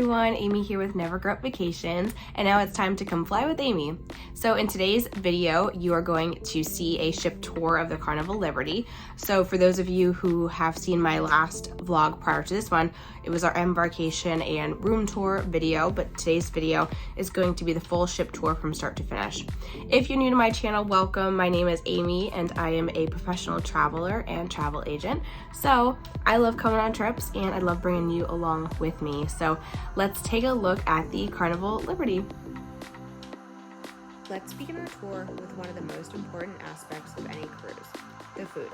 everyone, Amy here with Never Grow Up Vacations, and now it's time to come fly with Amy. So in today's video, you are going to see a ship tour of the Carnival Liberty. So for those of you who have seen my last vlog prior to this one, it was our embarkation and room tour video, but today's video is going to be the full ship tour from start to finish. If you're new to my channel, welcome. My name is Amy and I am a professional traveler and travel agent. So I love coming on trips and I love bringing you along with me. So let's take a look at the Carnival Liberty. Let's begin our tour with one of the most important aspects of any cruise, the food.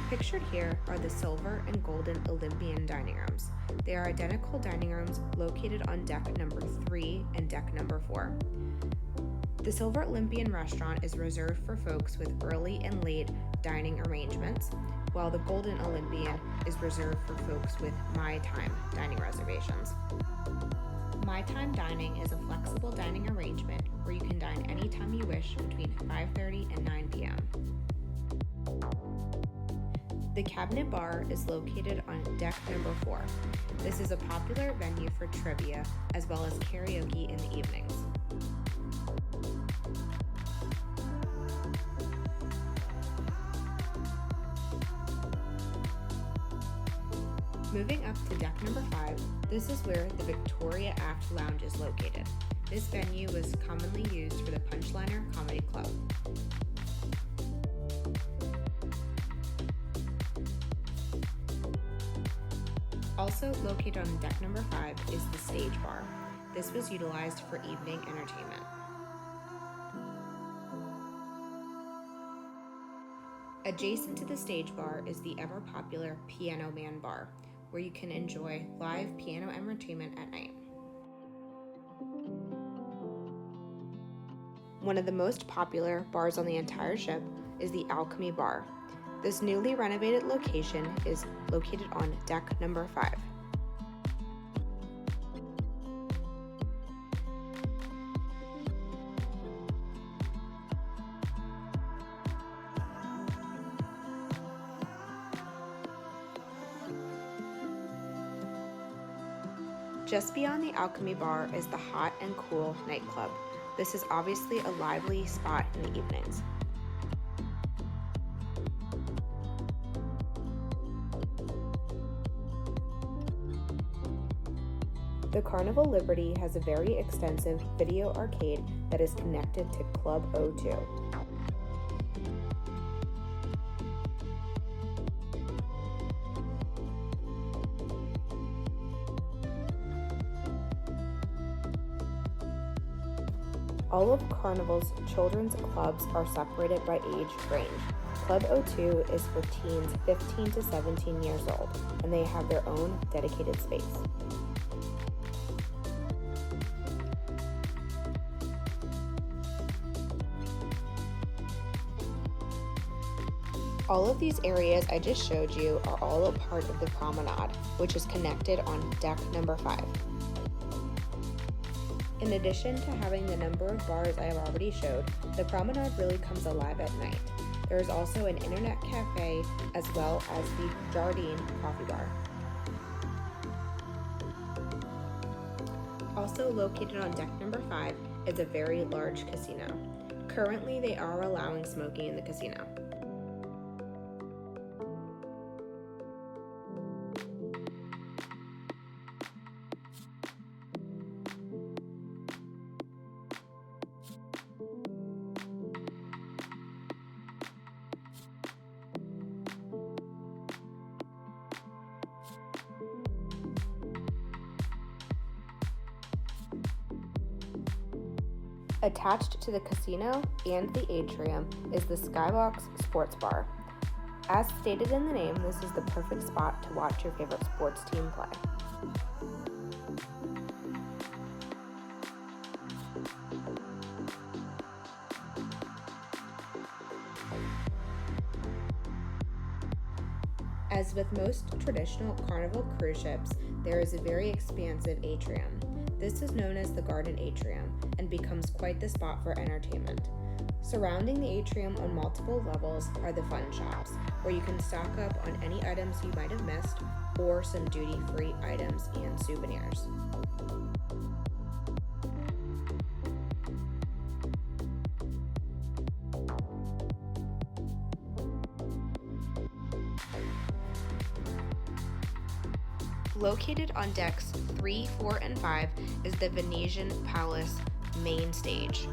Pictured here are the silver and golden Olympian dining rooms. They are identical dining rooms located on deck number 3 and deck number 4. The Silver Olympian restaurant is reserved for folks with early and late dining arrangements, while the Golden Olympian is reserved for folks with My Time dining reservations. My Time dining is a flexible dining arrangement where you can dine anytime you wish between 5:30 and 9 p.m. The Cabinet Bar is located on deck number 4. This is a popular venue for trivia as well as karaoke in the evenings. Moving up to deck number 5, this is where the Victoria Aft Lounge is located. This venue was commonly used for the Punchliner Comedy Club. Also located on deck number 5 is the Stage Bar. This was utilized for evening entertainment. Adjacent to the Stage Bar is the ever-popular Piano Man Bar, where you can enjoy live piano entertainment at night. One of the most popular bars on the entire ship is the Alchemy Bar. This newly renovated location is located on deck number 5. Just beyond the Alchemy Bar is the Hot and Cool nightclub. This is obviously a lively spot in the evenings. The Carnival Liberty has a very extensive video arcade that is connected to Club O2. All of Carnival's children's clubs are separated by age range. Club O2 is for teens 15 to 17 years old, and they have their own dedicated space. All of these areas I just showed you are all a part of the promenade, which is connected on deck number 5. In addition to having the number of bars I have already showed, the promenade really comes alive at night. There is also an internet cafe as well as the Jardine coffee bar. Also located on deck number 5 is a very large casino. Currently, they are allowing smoking in the casino. Attached to the casino and the atrium is the Skybox Sports Bar. As stated in the name, this is the perfect spot to watch your favorite sports team play. As with most traditional Carnival cruise ships, there is a very expansive atrium. This is known as the Garden Atrium and becomes quite the spot for entertainment. Surrounding the atrium on multiple levels are the fun shops, where you can stock up on any items you might have missed or some duty-free items and souvenirs. Located on decks 3, 4, and 5 is the Venetian Palace main stage.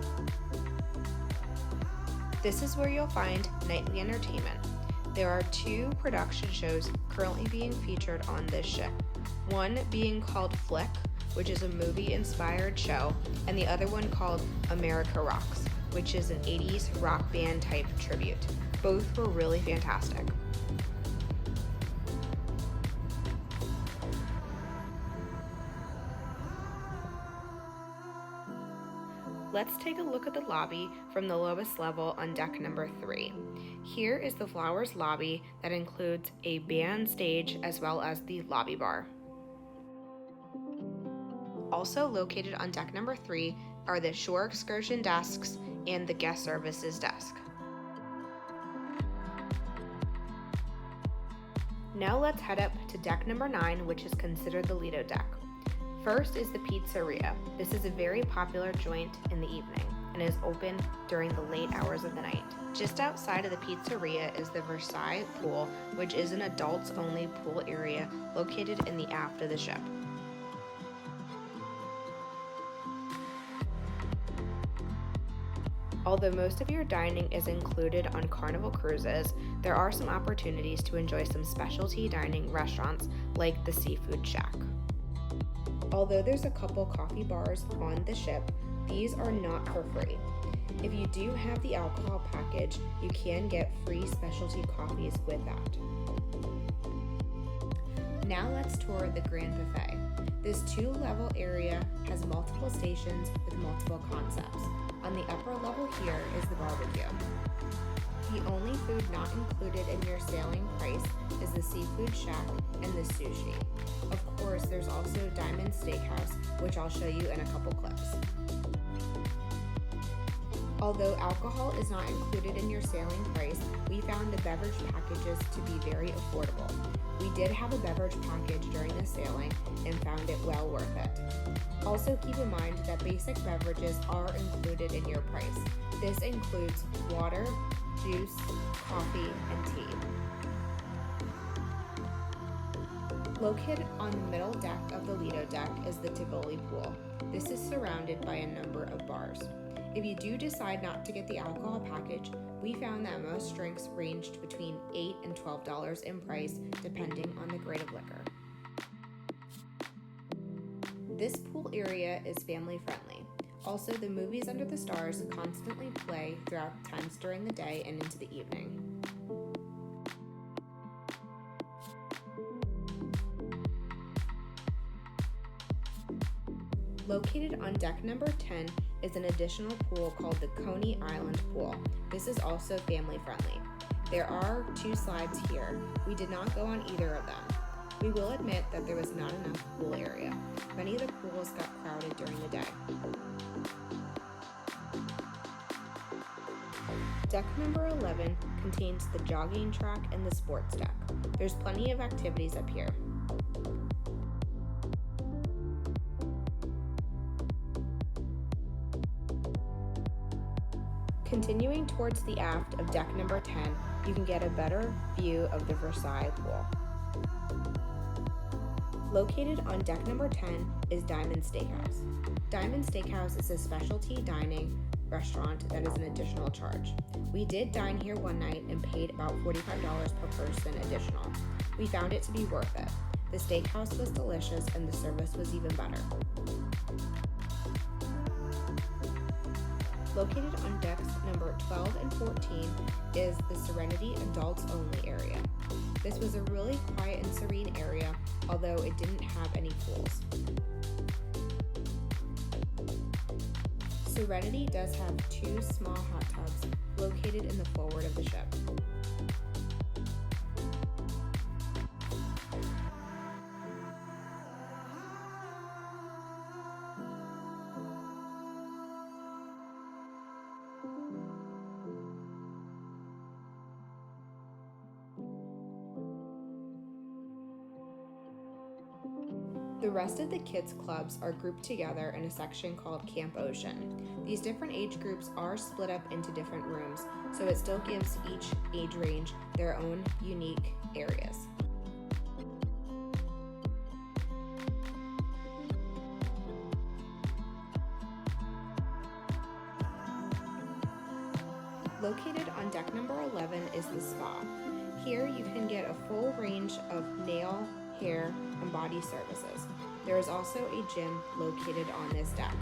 This is where you'll find nightly entertainment. There are 2 production shows currently being featured on this ship. One being called Flick, which is a movie-inspired show, and the other one called America Rocks, which is an 80s rock band type tribute. Both were really fantastic. Let's take a look at the lobby from the lowest level on deck number 3. Here is the Flowers lobby that includes a band stage as well as the lobby bar. Also located on deck number 3 are the shore excursion desks and the guest services desk. Now let's head up to deck number 9, which is considered the Lido deck. First is the pizzeria. This is a very popular joint in the evening and is open during the late hours of the night. Just outside of the pizzeria is the Versailles pool, which is an adults-only pool area located in the aft of the ship. Although most of your dining is included on Carnival cruises, there are some opportunities to enjoy some specialty dining restaurants like the Seafood Shack. Although there's a couple coffee bars on the ship, these are not for free. If you do have the alcohol package, you can get free specialty coffees with that. Now let's tour the Grand Buffet. This 2-level area has multiple stations with multiple concepts. On the upper level here is the barbecue. The only food not included in your sailing price is the Seafood Shack and the sushi. Of course, there's also Diamond Steakhouse, which I'll show you in a couple clips. Although alcohol is not included in your sailing price, we found the beverage packages to be very affordable. We did have a beverage package during the sailing and found it well worth it. Also keep in mind that basic beverages are included in your price. This includes water, juice, coffee, and tea. Located on the middle deck of the Lido deck is the Tivoli pool. This is surrounded by a number of bars. If you do decide not to get the alcohol package, we found that most drinks ranged between $8 and $12 in price, depending on the grade of liquor. This pool area is family friendly. Also, the movies under the stars constantly play throughout times during the day and into the evening. Located on deck number 10 is an additional pool called the Coney Island pool. This is also family friendly. There are 2 slides here. We did not go on either of them. We will admit that there was not enough pool area. Many of the pools got crowded during the day. Deck number 11 contains the jogging track and the sports deck. There's plenty of activities up here. Continuing towards the aft of deck number 10, you can get a better view of the Versailles pool. Located on deck number 10 is Diamond Steakhouse. Diamond Steakhouse is a specialty dining restaurant that is an additional charge. We did dine here one night and paid about $45 per person additional. We found it to be worth it. The steakhouse was delicious and the service was even better. Located on decks number 12 and 14 is the Serenity Adults Only area. This was a really quiet and serene area, although it didn't have any pools. Serenity does have 2 small hot tubs located in the forward of the ship. The rest of the kids' clubs are grouped together in a section called Camp Ocean. These different age groups are split up into different rooms, so it still gives each age range their own unique areas. Located on deck number 11 is the spa. Here you can get a full range of nail, hair, and body services. There is also a gym located on this deck.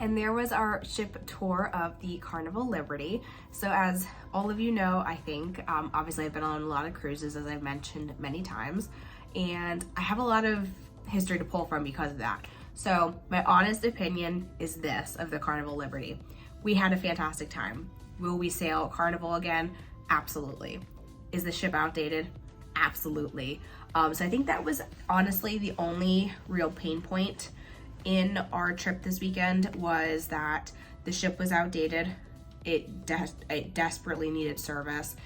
And there was our ship tour of the Carnival Liberty. So as all of you know, I think, obviously I've been on a lot of cruises, as I've mentioned many times, and I have a lot of history to pull from because of that. So my honest opinion is this of the Carnival Liberty. We had a fantastic time. Will we sail Carnival again? Absolutely. Is the ship outdated? Absolutely. So I think that was honestly the only real pain point in our trip this weekend, was that the ship was outdated. It desperately needed service.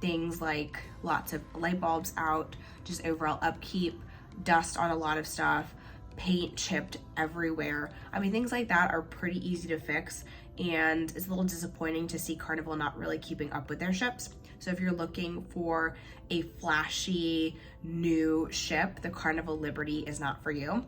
Things like lots of light bulbs out, just overall upkeep, dust on a lot of stuff, paint chipped everywhere. I mean, things like that are pretty easy to fix, and it's a little disappointing to see Carnival not really keeping up with their ships. So if you're looking for a flashy new ship, the Carnival Liberty is not for you.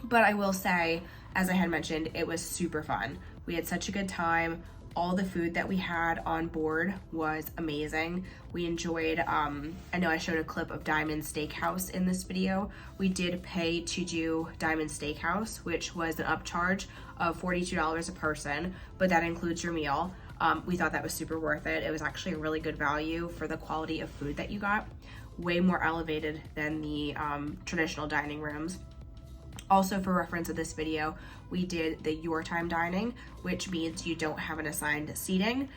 But I will say, as I had mentioned, it was super fun. We had such a good time. All the food that we had on board was amazing. We enjoyed, I know I showed a clip of Diamond Steakhouse in this video. We did pay to do Diamond Steakhouse, which was an upcharge of $42 a person, but that includes your meal. We thought that was super worth it. It was actually a really good value for the quality of food that you got. Way more elevated than the traditional dining rooms. Also, for reference of this video, we did the your time dining, which means you don't have an assigned seating.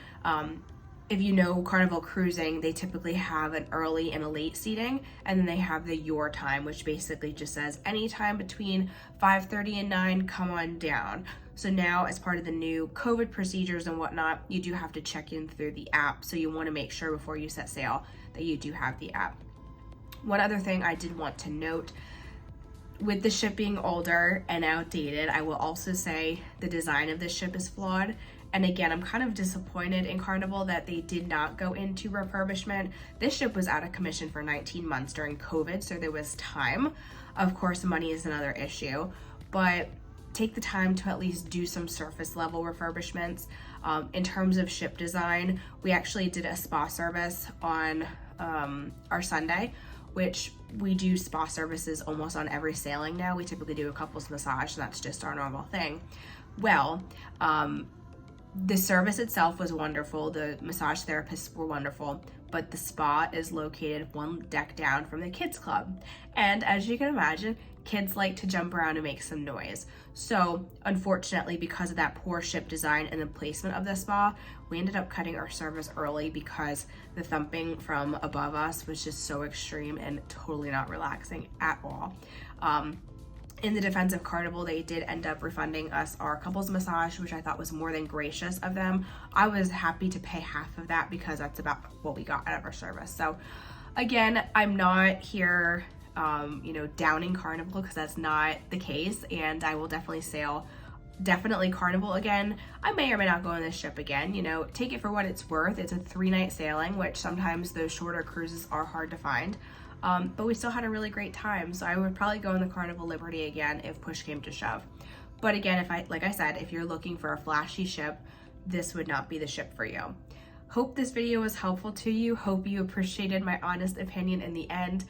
If you know Carnival cruising, they typically have an early and a late seating, and then they have the your time, which basically just says anytime between 5:30 and 9, come on down. So now, as part of the new COVID procedures and whatnot, you do have to check in through the app. So you want to make sure before you set sail that you do have the app. One other thing I did want to note, with the ship being older and outdated, I will also say the design of this ship is flawed. And again, I'm kind of disappointed in Carnival that they did not go into refurbishment. This ship was out of commission for 19 months during COVID, so there was time. Of course, money is another issue, but take the time to at least do some surface level refurbishments. In terms of ship design, we actually did a spa service on our Sunday, which we do spa services almost on every sailing now. We typically do a couples massage, and that's just our normal thing. Well, the service itself was wonderful. The massage therapists were wonderful, but the spa is located one deck down from the kids club. And as you can imagine, kids like to jump around and make some noise. So unfortunately, because of that poor ship design and the placement of the spa, we ended up cutting our service early because the thumping from above us was just so extreme and totally not relaxing at all. In the defense of Carnival, they did end up refunding us our couples massage, which I thought was more than gracious of them. I was happy to pay half of that because that's about what we got out of our service. So again, I'm not here downing Carnival, because that's not the case, and I will definitely sail Carnival again. I may or may not go on this ship again. Take it for what it's worth. It's a 3-night sailing, which sometimes those shorter cruises are hard to find. But we still had a really great time, so I would probably go on the Carnival Liberty again if push came to shove. But again, like I said, if you're looking for a flashy ship, this would not be the ship for you. Hope this video was helpful to you. Hope you appreciated my honest opinion in the end.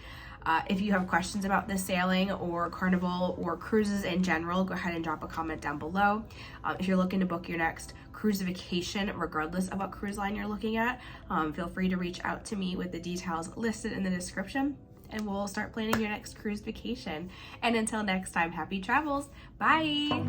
If you have questions about this sailing or Carnival or cruises in general, go ahead and drop a comment down below. If you're looking to book your next cruise vacation, regardless of what cruise line you're looking at, feel free to reach out to me with the details listed in the description, and we'll start planning your next cruise vacation. And until next time, happy travels. Bye.